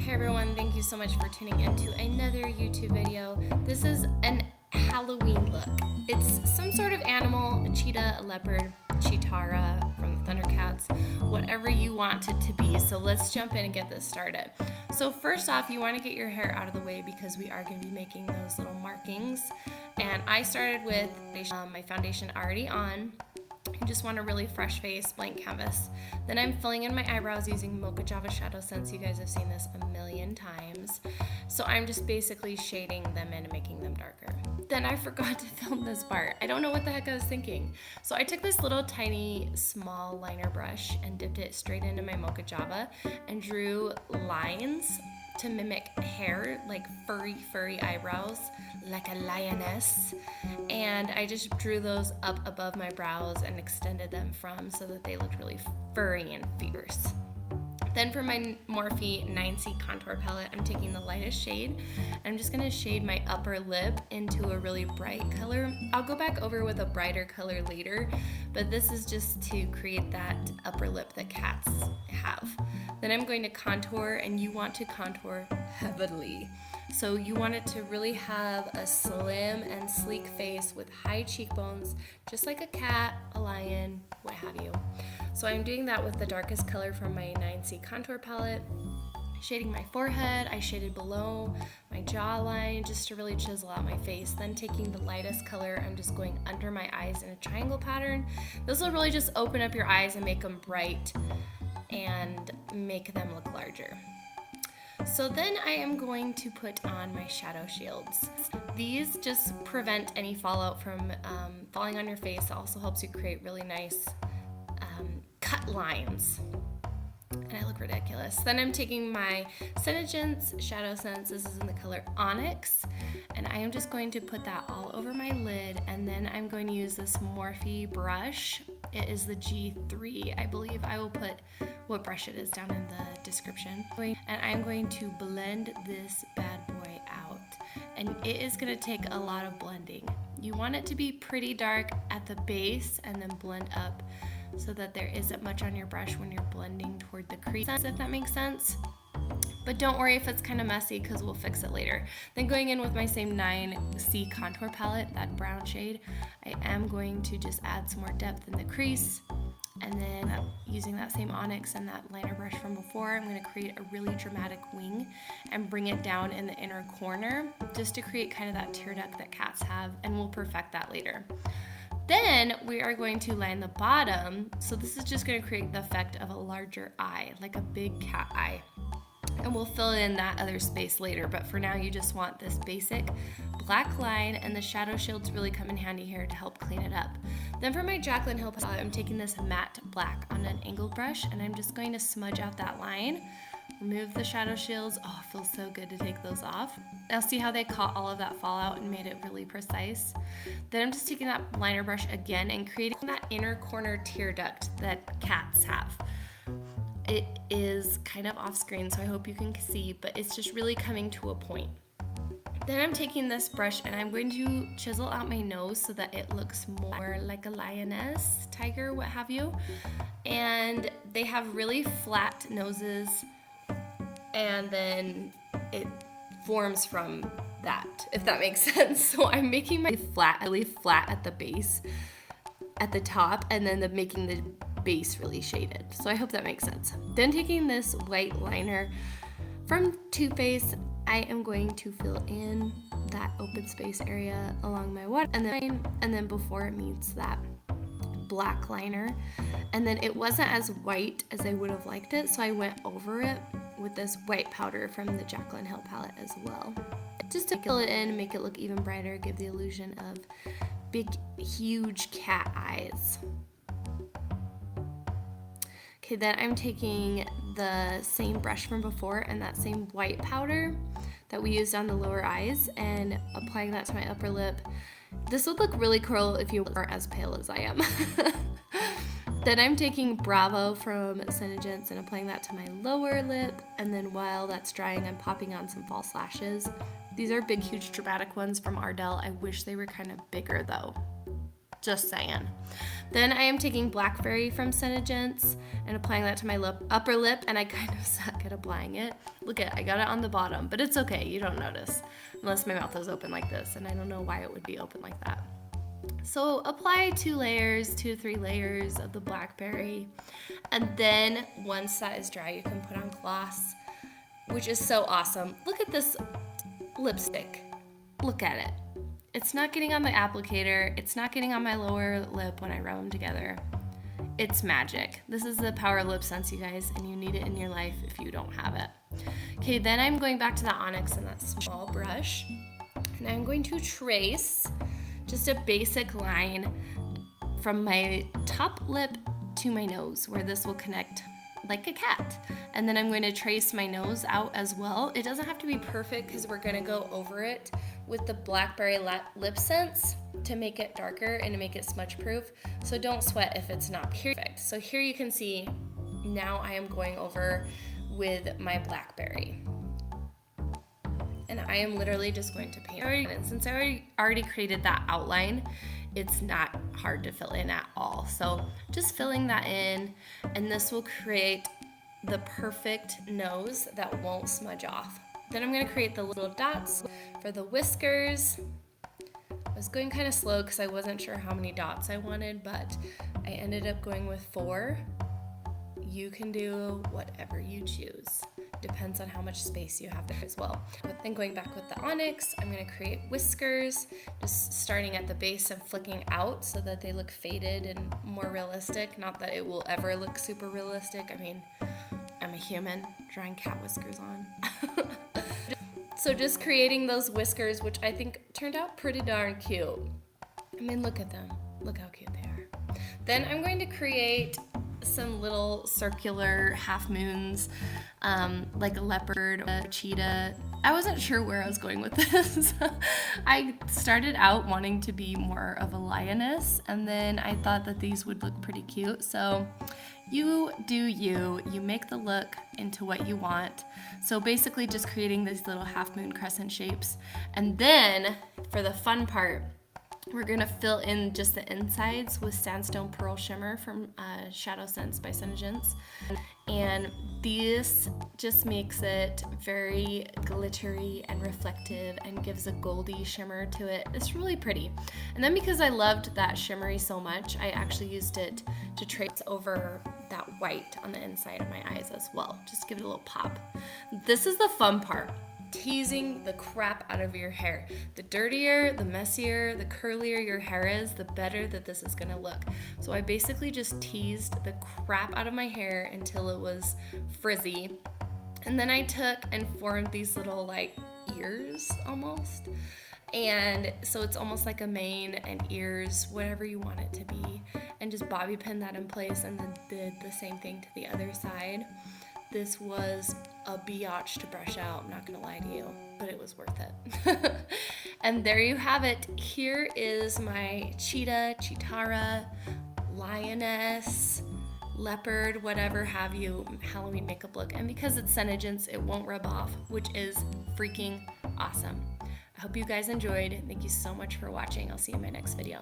Hey everyone, thank you so much for tuning into another YouTube video. This is an Halloween look. It's some sort of animal, a cheetah, a leopard, Cheetara from the Thundercats, whatever you want it to be. So let's jump in and get this started. So first off, you want to get your hair out of the way because we are going to be making those little markings. And I started with my foundation already on. I just want a really fresh face, blank canvas. Then I'm filling in my eyebrows using Mocha Java Shadow Sense. You guys have seen this a million times. So I'm just basically shading them in and making them darker. Then I forgot to film this part. I don't know what the heck I was thinking. So I took this little tiny small liner brush and dipped it straight into my Mocha Java and drew lines to mimic hair, like furry eyebrows, like a lioness. And I just drew those up above my brows and extended them from so that they looked really furry and fierce. Then for my Morphe 9C contour palette, I'm taking the lightest shade. I'm just gonna shade my upper lip into a really bright color. I'll go back over with a brighter color later, but this is just to create that upper lip that cats have. Then I'm going to contour, and you want to contour heavily. So you want it to really have a slim and sleek face with high cheekbones, just like a cat, a lion, what have you. So I'm doing that with the darkest color from my 9C contour palette. Shading my forehead, I shaded below my jawline just to really chisel out my face. Then taking the lightest color, I'm just going under my eyes in a triangle pattern. This will really just open up your eyes and make them bright and make them look larger. So then I am going to put on my shadow shields. These just prevent any fallout from falling on your face. It also helps you create really nice cut lines. And I look ridiculous. Then I'm taking my Senegence Shadow Sense. This is in the color Onyx. And I am just going to put that all over my lid. And then I'm going to use this Morphe brush. It is the G3, I believe. I will put what brush it is down in the description. And I'm going to blend this bad boy out. And it is going to take a lot of blending. You want it to be pretty dark at the base and then blend up so that there isn't much on your brush when you're blending toward the crease, if that makes sense. But don't worry if it's kind of messy because we'll fix it later. Then going in with my same 9C contour palette, that brown shade, I am going to just add some more depth in the crease. And then using that same Onyx and that liner brush from before, I'm going to create a really dramatic wing and bring it down in the inner corner just to create kind of that tear duct that cats have, and we'll perfect that later. Then we are going to line the bottom. So this is just going to create the effect of a larger eye, like a big cat eye. And we'll fill in that other space later, but for now you just want this basic black line, and the shadow shields really come in handy here to help clean it up. Then for my Jaclyn Hill palette, I'm taking this matte black on an angled brush, and I'm just going to smudge out that line. Remove the shadow shields. Oh, it feels so good to take those off. Now see how they caught all of that fallout and made it really precise? Then I'm just taking that liner brush again and creating that inner corner tear duct that cats have. It is kind of off screen, so I hope you can see, but it's just really coming to a point. Then I'm taking this brush and I'm going to chisel out my nose so that it looks more like a lioness, tiger, what have you. And they have really flat noses, and then it forms from that, if that makes sense. So I'm making my really flat at the base, at the top, and then making the base really shaded. So I hope that makes sense. Then taking this white liner from Too Faced, I am going to fill in that open space area along my water, and then before it meets that black liner. And then it wasn't as white as I would have liked it, so I went over it with this white powder from the Jaclyn Hill palette as well, just to fill it in and make it look even brighter, give the illusion of big, huge cat eyes. Okay, then I'm taking the same brush from before and that same white powder that we used on the lower eyes and applying that to my upper lip. This would look really cool if you are as pale as I am. Then I'm taking Bravo from Senegence and applying that to my lower lip, and then while that's drying, I'm popping on some false lashes. These are big, huge, dramatic ones from Ardell. I wish they were kind of bigger though. Just saying. Then I am taking Blackberry from Senegence and applying that to my upper lip, and I kind of suck at applying it. Look at, I got it on the bottom, but it's okay, you don't notice. Unless my mouth is open like this, and I don't know why it would be open like that. So apply 2 to 3 layers of the Blackberry, and then once that is dry, you can put on gloss, which is so awesome. Look at this lipstick. Look at it. It's not getting on the applicator. It's not getting on my lower lip when I rub them together. It's magic. This is the power of lip sense, you guys, and you need it in your life if you don't have it. Okay, then I'm going back to the Onyx and that small brush, and I'm going to trace just a basic line from my top lip to my nose, where this will connect like a cat. And then I'm going to trace my nose out as well. It doesn't have to be perfect because we're going to go over it with the Blackberry Lip Sense to make it darker and to make it smudge proof. So don't sweat if it's not perfect. So here you can see now I am going over with my Blackberry. And I am literally just going to paint it. And since I already created that outline, it's not hard to fill in at all. So just filling that in, and this will create the perfect nose that won't smudge off. Then I'm going to create the little dots for the whiskers. I was going kind of slow because I wasn't sure how many dots I wanted, but I ended up going with 4. You can do whatever you choose. Depends on how much space you have there as well. But then going back with the Onyx, I'm going to create whiskers, just starting at the base and flicking out so that they look faded and more realistic. Not that it will ever look super realistic. I mean, I'm a human drawing cat whiskers on. So just creating those whiskers, which I think turned out pretty darn cute. I mean, look at them. Look how cute they are. Then I'm going to create some little circular half moons, like a leopard, a cheetah. I wasn't sure where I was going with this. I started out wanting to be more of a lioness, and then I thought that these would look pretty cute. So you do you make the look into what you want. So basically just creating these little half moon crescent shapes. And then for the fun part, we're gonna fill in just the insides with Sandstone Pearl Shimmer from Shadow Sense by Senegence. And this just makes it very glittery and reflective and gives a goldy shimmer to it. It's really pretty. And then because I loved that shimmery so much, I actually used it to trace over that white on the inside of my eyes as well. Just give it a little pop. This is the fun part. Teasing the crap out of your hair. The dirtier, the messier, the curlier your hair is, the better that this is gonna look. So I basically just teased the crap out of my hair until it was frizzy. And then I took and formed these little like ears almost. And so it's almost like a mane and ears, whatever you want it to be. And just bobby pin that in place and then did the same thing to the other side. This was a biatch to brush out, I'm not gonna lie to you, but it was worth it. And there you have it. Here is my cheetah, chitara, lioness, leopard, whatever have you, Halloween makeup look. And because it's Senegence, it won't rub off, which is freaking awesome. I hope you guys enjoyed. Thank you so much for watching. I'll see you in my next video.